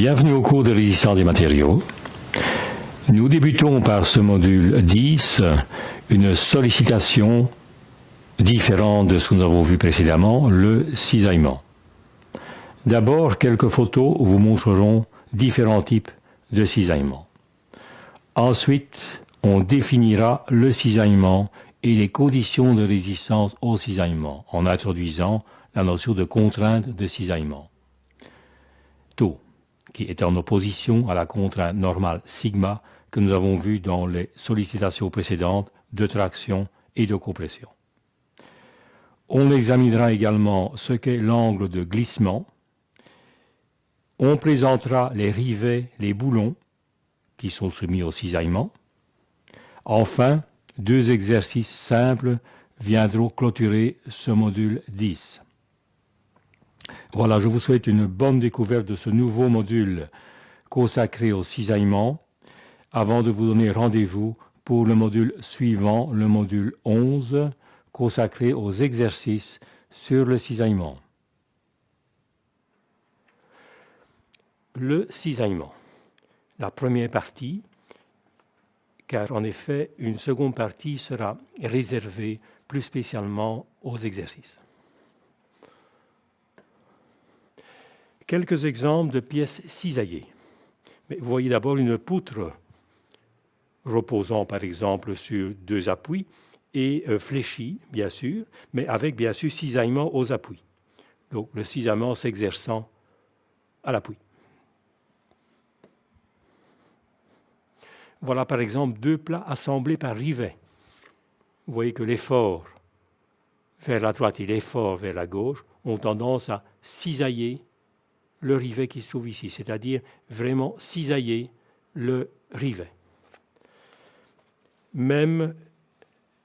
Bienvenue au cours de résistance des matériaux. Nous débutons par ce module 10, une sollicitation différente de ce que nous avons vu précédemment, le cisaillement. D'abord, quelques photos vous montreront différents types de cisaillement. Ensuite, on définira le cisaillement et les conditions de résistance au cisaillement en introduisant la notion de contrainte de cisaillement. Tau, qui est en opposition à la contrainte normale sigma que nous avons vue dans les sollicitations précédentes de traction et de compression. On examinera également ce qu'est l'angle de glissement. On présentera les rivets, les boulons qui sont soumis au cisaillement. Enfin, deux exercices simples viendront clôturer ce module 10. Voilà, je vous souhaite une bonne découverte de ce nouveau module consacré au cisaillement avant de vous donner rendez-vous pour le module suivant, le module 11, consacré aux exercices sur le cisaillement. Le cisaillement, la première partie, car en effet, une seconde partie sera réservée plus spécialement aux exercices. Quelques exemples de pièces cisaillées. Mais vous voyez d'abord une poutre reposant par exemple sur deux appuis et fléchie, bien sûr, mais avec bien sûr cisaillement aux appuis. Donc le cisaillement s'exerçant à l'appui. Voilà par exemple deux plats assemblés par rivet. Vous voyez que l'effort vers la droite et l'effort vers la gauche ont tendance à cisailler le rivet qui se trouve ici, c'est-à-dire vraiment cisailler le rivet. Même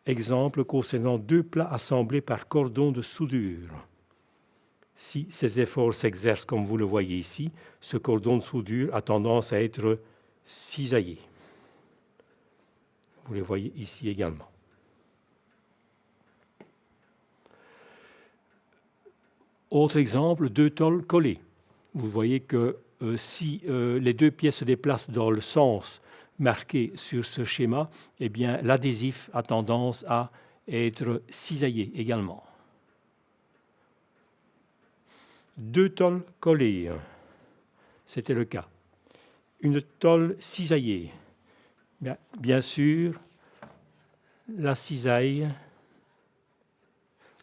exemple concernant deux plats assemblés par cordon de soudure. Si ces efforts s'exercent comme vous le voyez ici, ce cordon de soudure a tendance à être cisaillé. Vous le voyez ici également. Autre exemple, deux tôles collées. Vous voyez que si les deux pièces se déplacent dans le sens marqué sur ce schéma, eh bien l'adhésif a tendance à être cisaillé également. Deux tôles collées, c'était le cas. Une tôle cisaillée. Bien sûr, la cisaille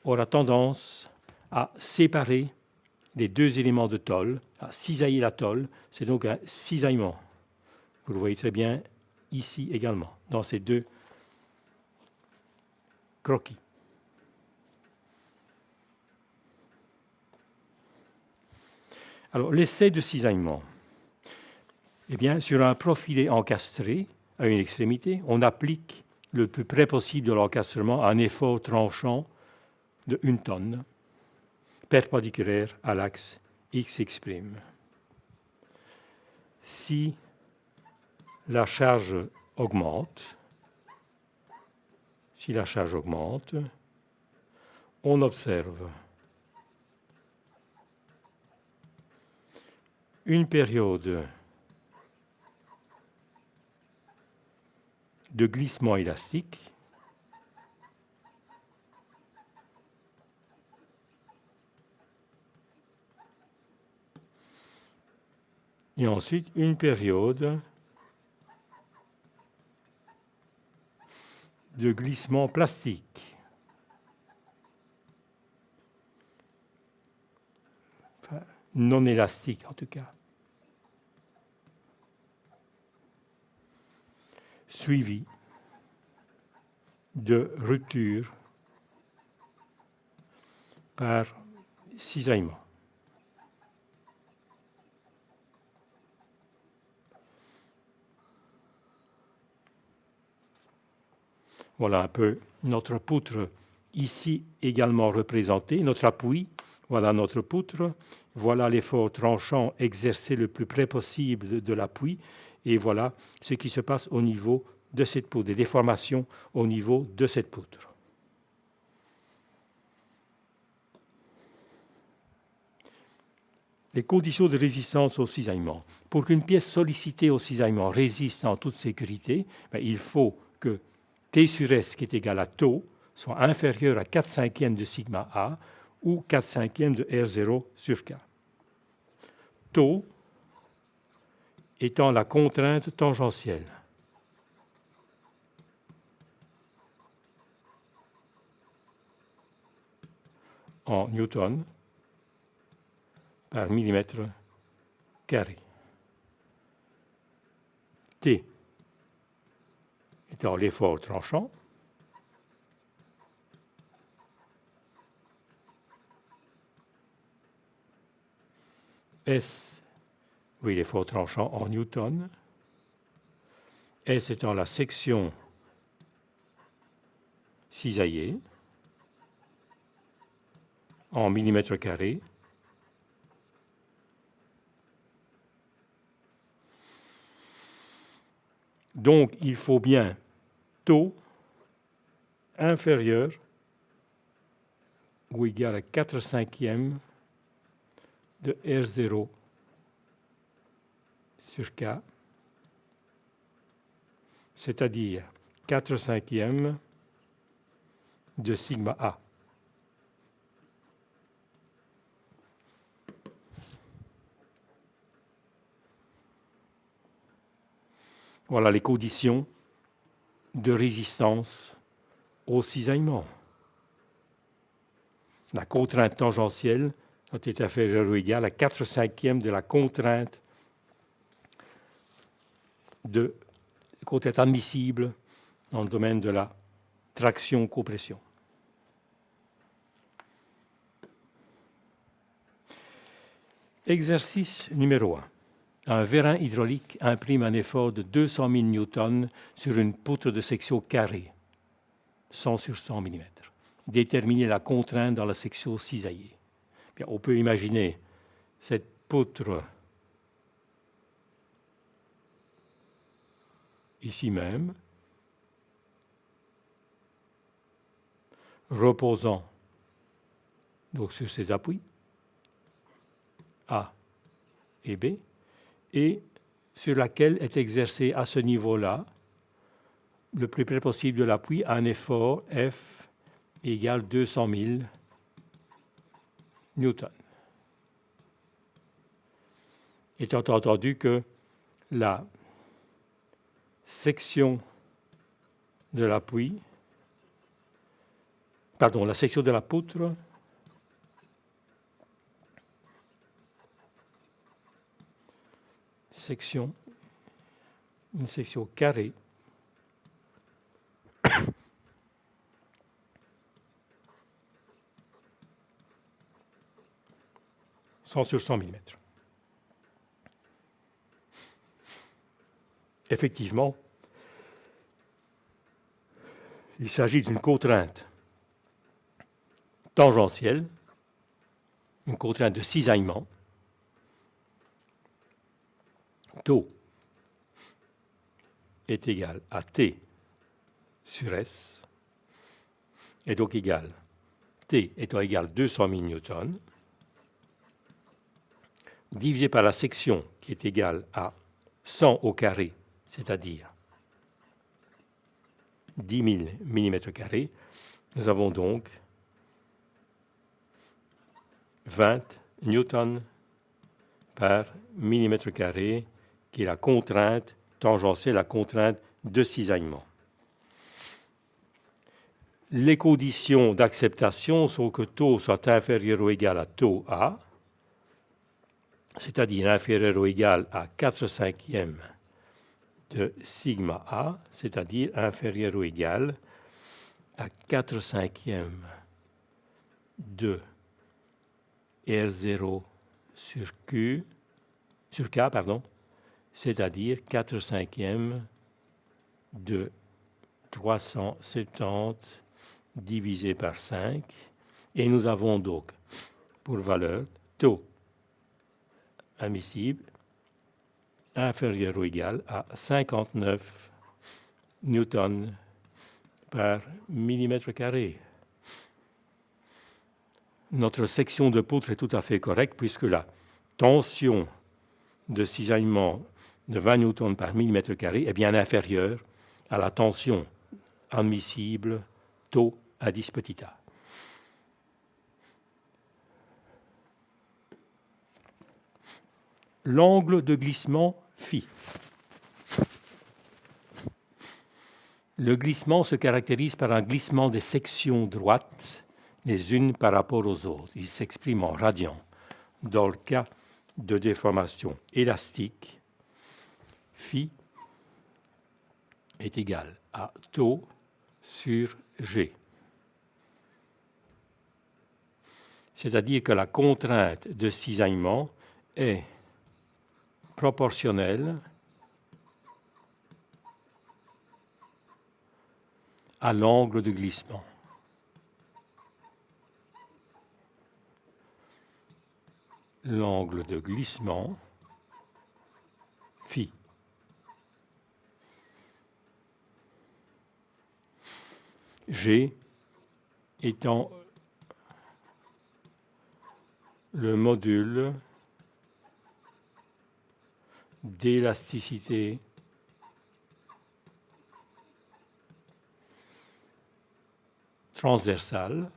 aura tendance à séparer les deux éléments de tôle, à cisailler la tôle, c'est donc un cisaillement. Vous le voyez très bien ici également, dans ces deux croquis. Alors, l'essai de cisaillement. Eh bien, sur un profilet encastré à une extrémité, on applique le plus près possible de l'encastrement un effort tranchant de 1 tonne, perpendiculaire à l'axe X'. Si la charge augmente, on observe une période de glissement élastique et ensuite une période de glissement plastique. Enfin, non élastique en tout cas. Suivi de rupture par cisaillement. Voilà un peu notre poutre ici également représentée, notre appui, voilà notre poutre, voilà l'effort tranchant exercé le plus près possible de l'appui, et voilà ce qui se passe au niveau de cette poutre, des déformations au niveau de cette poutre. les conditions de résistance au cisaillement. Pour qu'une pièce sollicitée au cisaillement résiste en toute sécurité, il faut que T sur S, qui est égal à tau, soit inférieur à 4/5 de sigma A ou 4/5 de R0 sur K. Tau étant la contrainte tangentielle. En newton par millimètre carré. T étant l'effort tranchant. S, oui, l'effort tranchant en newton. S étant la section cisaillée en millimètres carrés. Donc, il faut bien tau inférieur ou égal à 4/5 de R0 sur K, c'est-à-dire 4/5 de sigma A. Voilà les conditions de résistance au cisaillement. La contrainte tangentielle doit être inférieure ou égale à 4/5 de la contrainte admissible dans le domaine de la traction-compression. Exercice numéro 1. Un vérin hydraulique imprime un effort de 200 000 newtons sur une poutre de section carrée, 100 sur 100 mm. Déterminer la contrainte dans la section cisaillée. Bien, on peut imaginer cette poutre ici même, reposant donc sur ses appuis A et B, et sur laquelle est exercé à ce niveau-là, le plus près possible de l'appui, un effort F égale 200 000 newtons. Étant entendu que la section de l'appui, la section de la poutre une section carrée sur 100 mm. Effectivement, il s'agit d'une contrainte tangentielle, une contrainte de cisaillement. Tau est égal à T sur S, et donc égal, T étant égal à 200 000 newtons, divisé par la section qui est égale à 100 au carré, c'est-à-dire 10 000 mm², nous avons donc 20 newtons par millimètre carré, qui est la contrainte tangentielle, la contrainte de cisaillement. Les conditions d'acceptation sont que tau soit inférieur ou égal à tau A, c'est-à-dire inférieur ou égal à 4/5 de sigma A, c'est-à-dire inférieur ou égal à 4/5 de R0 sur K, c'est-à-dire 4/5 de 370 divisé par 5. Et nous avons donc pour valeur tau admissible inférieur ou égal à 59 newtons par millimètre carré. Notre section de poutre est tout à fait correcte puisque la tension de cisaillement de 20 newtons par millimètre carré est bien inférieure à la tension admissible tau à 10 petit a. L'angle de glissement phi. Le glissement se caractérise par un glissement des sections droites les unes par rapport aux autres. Il s'exprime en radians. Dans le cas de déformation élastique, phi est égal à tau sur G. C'est-à-dire que la contrainte de cisaillement est proportionnelle à l'angle de glissement. L'angle de glissement phi G étant le module d'élasticité transversale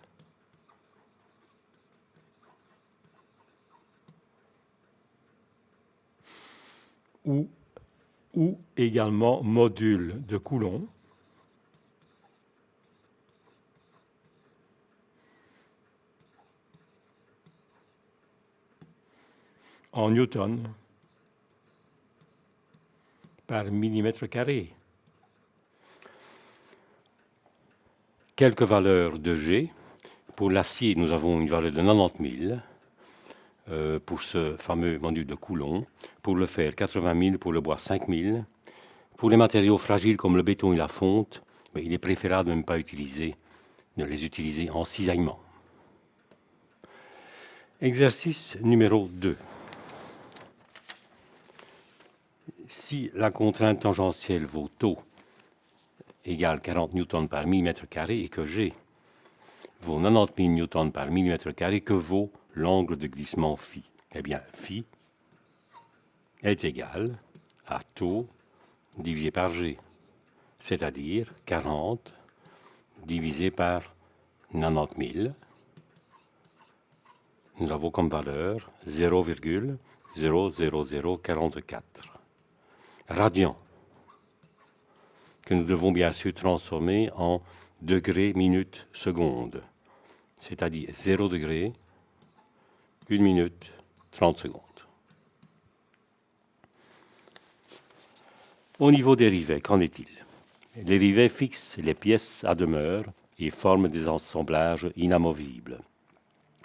ou également module de Coulomb en newton par millimètre carré. Quelques valeurs de G. Pour l'acier, nous avons une valeur de 90 000 pour ce fameux module de Coulomb. Pour le fer, 80 000. Pour le bois, 5 000. Pour les matériaux fragiles comme le béton et la fonte, il est préférable de ne pas les utiliser en cisaillement. Exercice numéro 2. Si la contrainte tangentielle vaut tau égale 40 newtons par millimètre carré et que G vaut 90 000 newtons par millimètre carré, que vaut l'angle de glissement phi? Eh bien, phi est égal à tau divisé par G, c'est-à-dire 40 divisé par 90 000. Nous avons comme valeur 0,00044 radians, que nous devons bien sûr transformer en degrés, minutes, secondes, c'est-à-dire 0 degré, 1 minute, 30 secondes. Au niveau des rivets, qu'en est-il? Les rivets fixent les pièces à demeure et forment des assemblages inamovibles.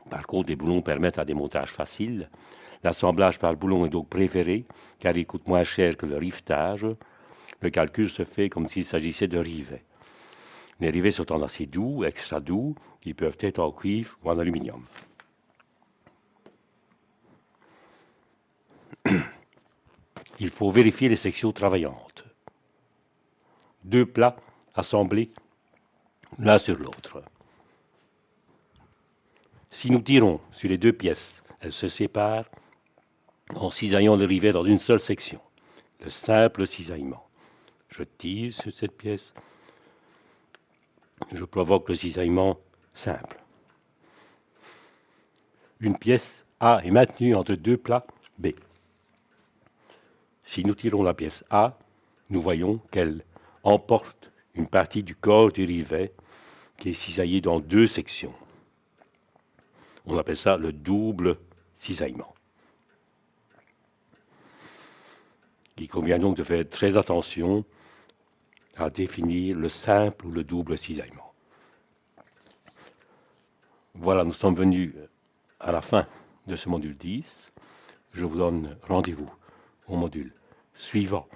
Par contre, les boulons permettent un démontage facile. L'assemblage par boulon est donc préféré car il coûte moins cher que le rivetage. Le calcul se fait comme s'il s'agissait de rivets. Les rivets sont en acier doux, extra doux. Ils peuvent être en cuivre ou en aluminium. Il faut vérifier les sections travaillantes. 2 plats assemblés l'un sur l'autre. Si nous tirons sur les 2 pièces, elles se séparent en cisaillant le rivet dans une seule section. Le simple cisaillement. Je tire sur cette pièce, je provoque le cisaillement simple. Une pièce A est maintenue entre 2 plats B. Si nous tirons la pièce A, nous voyons qu'elle emporte une partie du corps du rivet qui est cisaillé dans 2 sections. On appelle ça le double cisaillement. Il convient donc de faire très attention à définir le simple ou le double cisaillement. Voilà, nous sommes venus à la fin de ce module 10. Je vous donne rendez-vous au module suivant.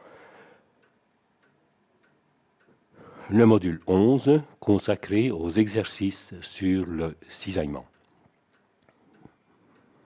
Le module 11 consacré aux exercices sur le cisaillement.